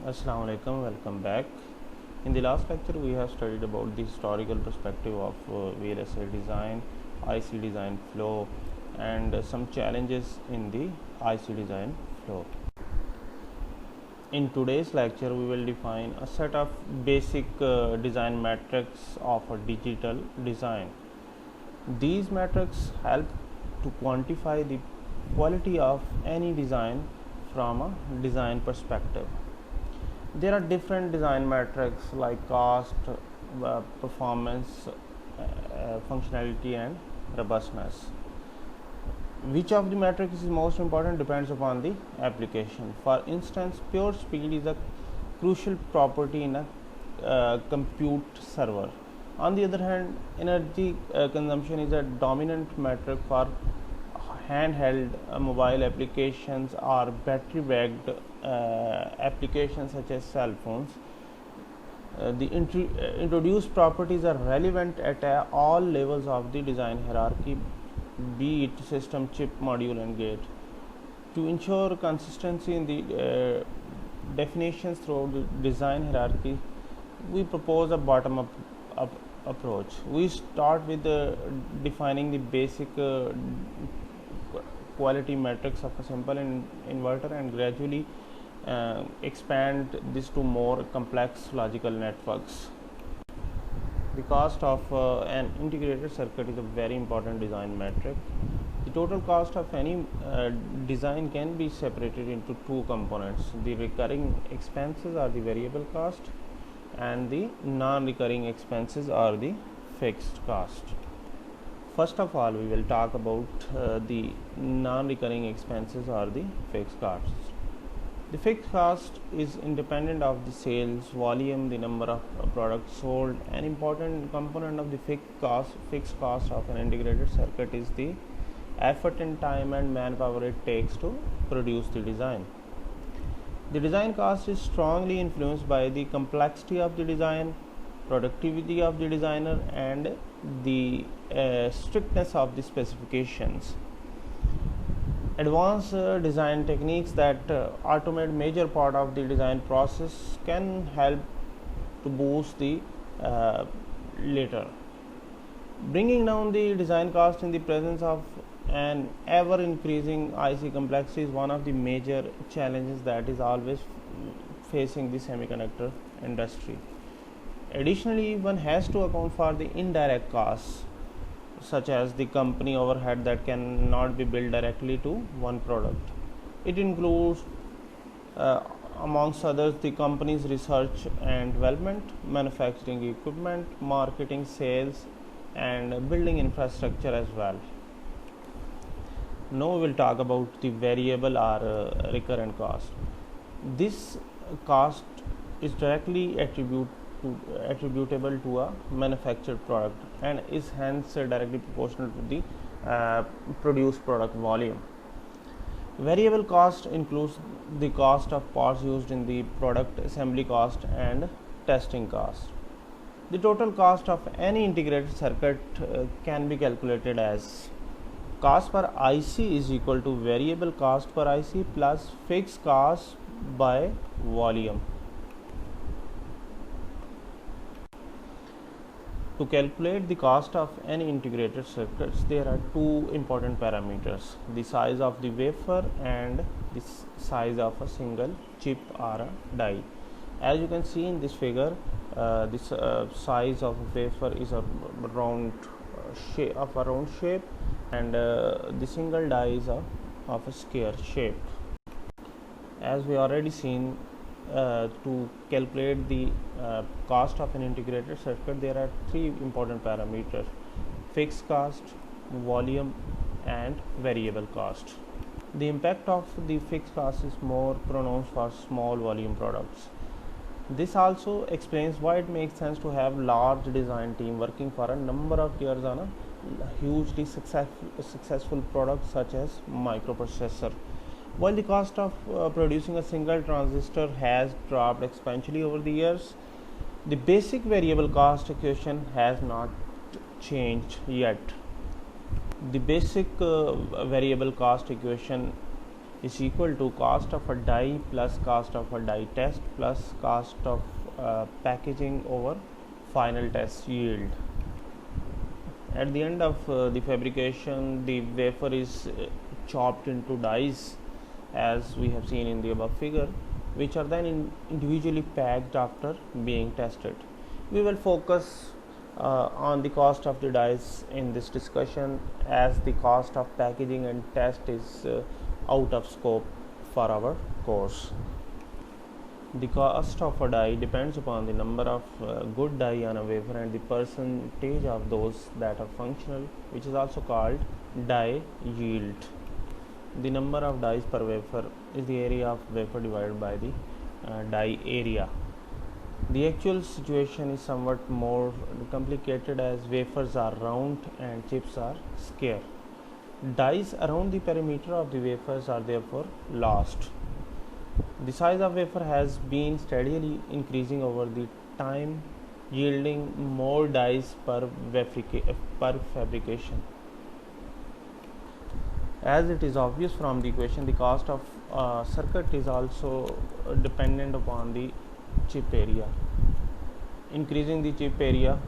Assalamu alaikum, welcome back. In the last lecture we have studied about the historical perspective of VLSI design, IC design flow and some challenges in the IC design flow. In today's lecture we will define a set of basic design metrics of a digital design. These metrics help to quantify the quality of any design from a design perspective. There are different design metrics like cost, performance, functionality and robustness. Which of the metrics is most important depends upon the application. For instance, pure speed is a crucial property in a compute server. On the other hand, energy consumption is a dominant metric for handheld mobile applications or battery backed applications such as cell phones. The introduced properties are relevant at all levels of the design hierarchy, be it system, chip, module and gate. To ensure consistency in the definitions throughout the design hierarchy, we propose a bottom-up approach. We start with defining the basic quality metrics of a simple inverter and gradually expand this to more complex logical networks. The cost of an integrated circuit is a very important design metric. The total cost of any design can be separated into two components. The recurring expenses are the variable cost and the non-recurring expenses are the fixed cost. First of all, we will talk about the non-recurring expenses or the fixed costs. The fixed cost is independent of the sales volume, the number of products sold. An important component of the fixed cost of an integrated circuit is the effort and time and manpower it takes to produce the design. The design cost is strongly influenced by the complexity of the design, productivity of the designer and the strictness of the specifications. Advanced design techniques that automate major part of the design process can help to boost the later. Bringing down the design cost in the presence of an ever increasing IC complexity is one of the major challenges that is always facing the semiconductor industry. Additionally, one has to account for the indirect costs such as the company overhead that cannot be billed directly to one product. It includes amongst others the company's research and development, manufacturing equipment, marketing, sales and building infrastructure as well. Now we will talk about the variable or recurrent cost. This cost is directly attributable to a manufactured product and is hence directly proportional to the produced product volume. Variable cost includes the cost of parts used in the product, assembly cost and testing cost. The total cost of any integrated circuit can be calculated as cost per IC is equal to variable cost per IC plus fixed cost by volume. To calculate the cost of any integrated circuits, there are two important parameters: the size of the wafer and the size of a single chip or a die. As you can see in this figure, this size of a wafer is a round shape and the single die is of a square shape. As we already seen, to calculate the cost of an integrated circuit, there are three important parameters: fixed cost, volume and variable cost. The impact of the fixed cost is more pronounced for small volume products. This also explains why it makes sense to have large design team working for a number of years on a hugely successful product such as microprocessor. While the cost of producing a single transistor has dropped exponentially over the years, the basic variable cost equation has not changed yet. The basic variable cost equation is equal to cost of a die plus cost of a die test plus cost of packaging over final test yield. At the end of the fabrication, the wafer is chopped into dies as we have seen in the above figure, which are then individually packed after being tested. We will focus on the cost of the dies in this discussion, as the cost of packaging and test is out of scope for our course. The cost of a die depends upon the number of good die on a wafer and the percentage of those that are functional, which is also called die yield. The number of dies per wafer is the area of wafer divided by the die area. The actual situation is somewhat more complicated, as wafers are round and chips are square. Dies around the perimeter of the wafers are therefore lost. The size of wafer has been steadily increasing over the time, yielding more dies per fabrication. As it is obvious from the equation, the cost of circuit is also dependent upon the chip area. Increasing the chip area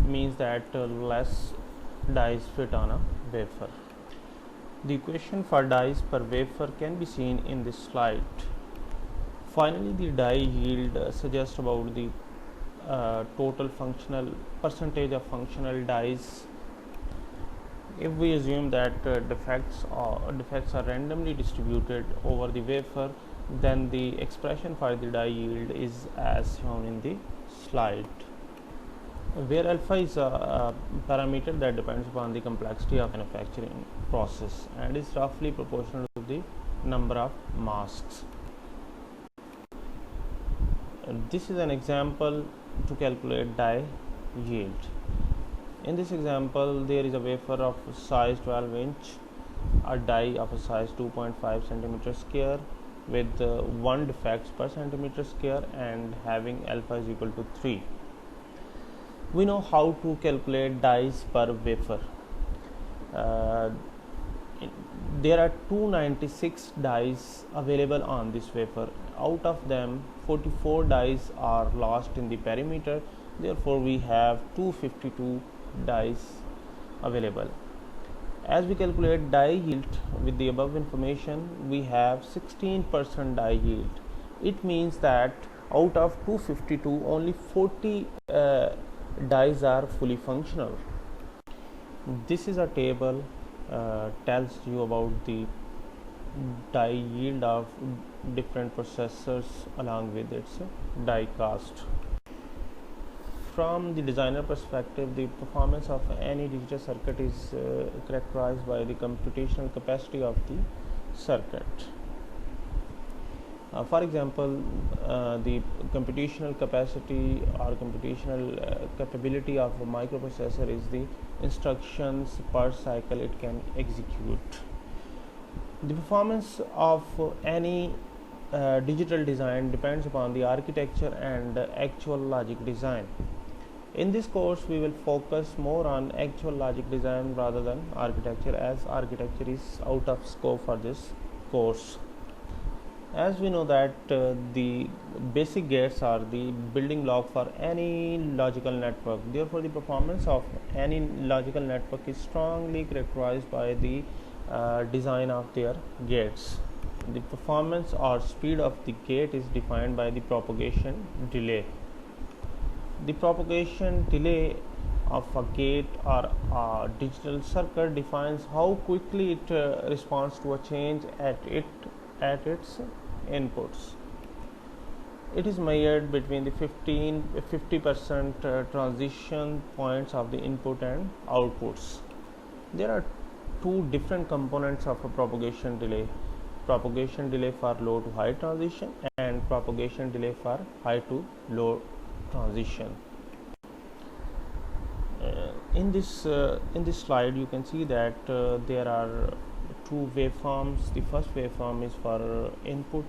means that less dies fit on a wafer. The equation for dies per wafer can be seen in this slide. Finally, the die yield suggests about the total functional percentage of functional dies. If we assume that defects are randomly distributed over the wafer, then the expression for the die yield is as shown in the slide, where alpha is a parameter that depends upon the complexity of manufacturing process and is roughly proportional to the number of masks. This is an example to calculate die yield. In this example, there is a wafer of size 12 inch, a die of a size 2.5 centimeter square with 1 defect per centimeter square and having alpha is equal to 3. We know how to calculate dies per wafer. There are 296 dies available on this wafer. Out of them, 44 dies are lost in the perimeter. Therefore, we have 252 dies available. As we calculate die yield with the above information, we have 16% die yield. It means that out of 252, only 40 dies are fully functional. This is a table tells you about the die yield of different processors along with its die cost. From the designer perspective, the performance of any digital circuit is characterized by the computational capacity of the circuit. For example, the computational capacity or computational capability of a microprocessor is the instructions per cycle it can execute. The performance of any digital design depends upon the architecture and actual logic design. In this course, we will focus more on actual logic design rather than architecture, as architecture is out of scope for this course. As we know that the basic gates are the building block for any logical network. Therefore, the performance of any logical network is strongly characterized by the design of their gates. The performance or speed of the gate is defined by the propagation delay. The propagation delay of a gate or a digital circuit defines how quickly it responds to a change at its inputs. It is measured between the 50% transition points of the input and outputs. There are two different components of a propagation delay: propagation delay for low to high transition and propagation delay for high to low transition. In this slide, you can see that there are two waveforms. The first waveform is for input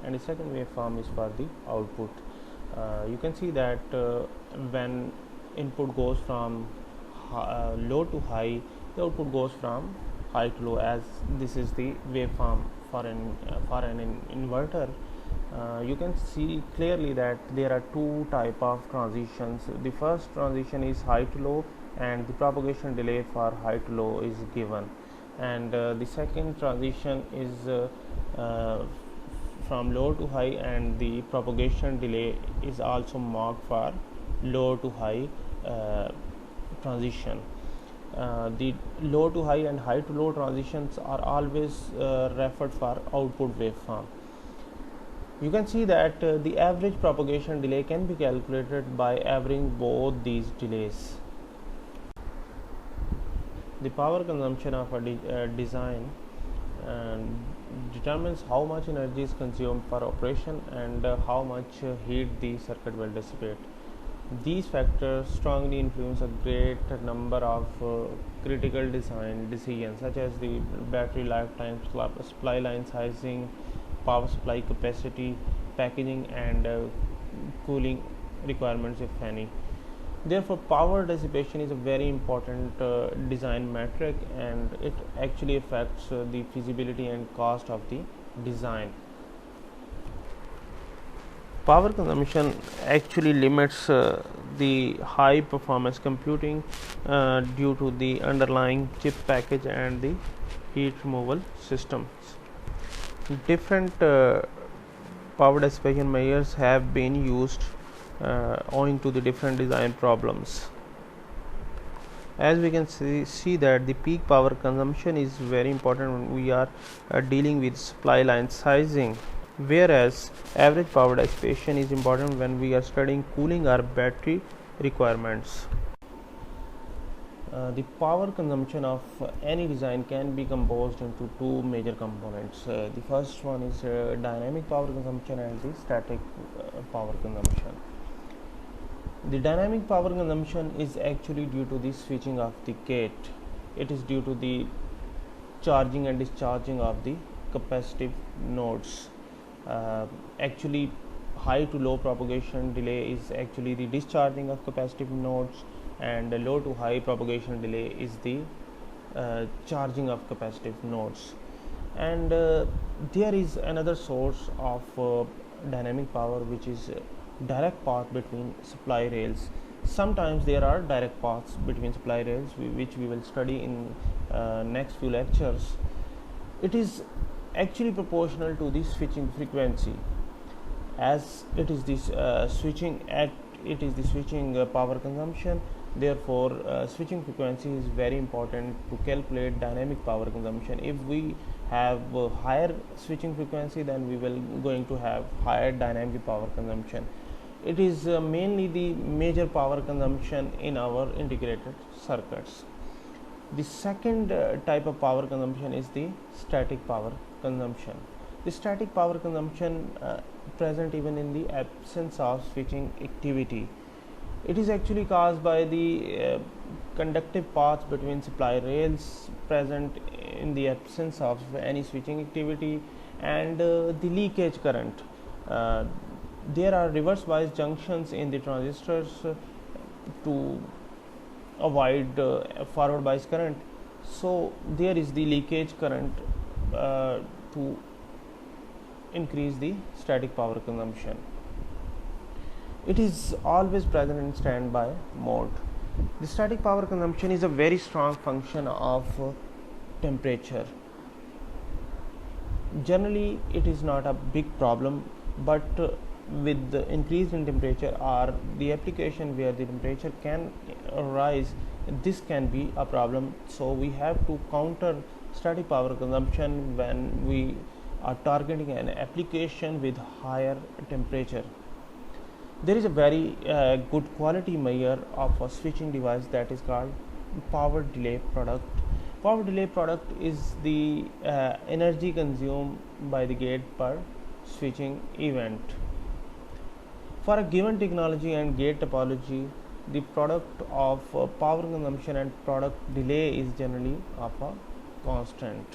and the second waveform is for the output. You can see that when input goes from low to high, the output goes from high to low, as this is the waveform inverter, you can see clearly that there are two type of transitions. The first transition is high to low, and the propagation delay for high to low is given, and the second transition is from low to high, and the propagation delay is also marked for low to high transition. The low to high and high to low transitions are always referred for output waveform. You can see that the average propagation delay can be calculated by averaging both these delays. The power consumption of a design determines how much energy is consumed for operation and how much heat the circuit will dissipate. These factors strongly influence a great number of critical design decisions, such as the battery lifetime, supply line sizing, power supply capacity, packaging, and cooling requirements, if any. Therefore, power dissipation is a very important design metric, and it actually affects the feasibility and cost of the design. Power consumption actually limits the high performance computing due to the underlying chip package and the heat removal systems. Different power dissipation measures have been used owing to the different design problems. As we can see that the peak power consumption is very important when we are dealing with supply line sizing, whereas average power dissipation is important when we are studying cooling or battery requirements. The power consumption of any design can be composed into two major components. The first one is dynamic power consumption and the static power consumption. The dynamic power consumption is actually due to the switching of the gate. It is due to the charging and discharging of the capacitive nodes. Actually, high to low propagation delay is actually the discharging of capacitive nodes, and low to high propagation delay is the charging of capacitive nodes. And there is another source of dynamic power, which is direct path between supply rails. Sometimes there are direct paths between supply rails, which we will study in next few lectures. It is actually proportional to the switching frequency, as it is this switching power consumption. Therefore, switching frequency is very important to calculate dynamic power consumption. If we have higher switching frequency, then we will going to have higher dynamic power consumption. It is mainly the major power consumption in our integrated circuits. The second type of power consumption is the static power consumption. The static power consumption present even in the absence of switching activity. It is actually caused by the conductive paths between supply rails present in the absence of any switching activity, and the leakage current. There are reverse bias junctions in the transistors to avoid forward bias current, so there is the leakage current to increase the static power consumption. It is always present in standby mode. The static power consumption is a very strong function of temperature. Generally, it is not a big problem, but with the increase in temperature or the application where the temperature can rise, this can be a problem. So we have to counter static power consumption when we are targeting an application with higher temperature. There is a very good quality measure of a switching device that is called power delay product. Power delay product is the energy consumed by the gate per switching event. For a given technology and gate topology, the product of power consumption and product delay is generally of a constant.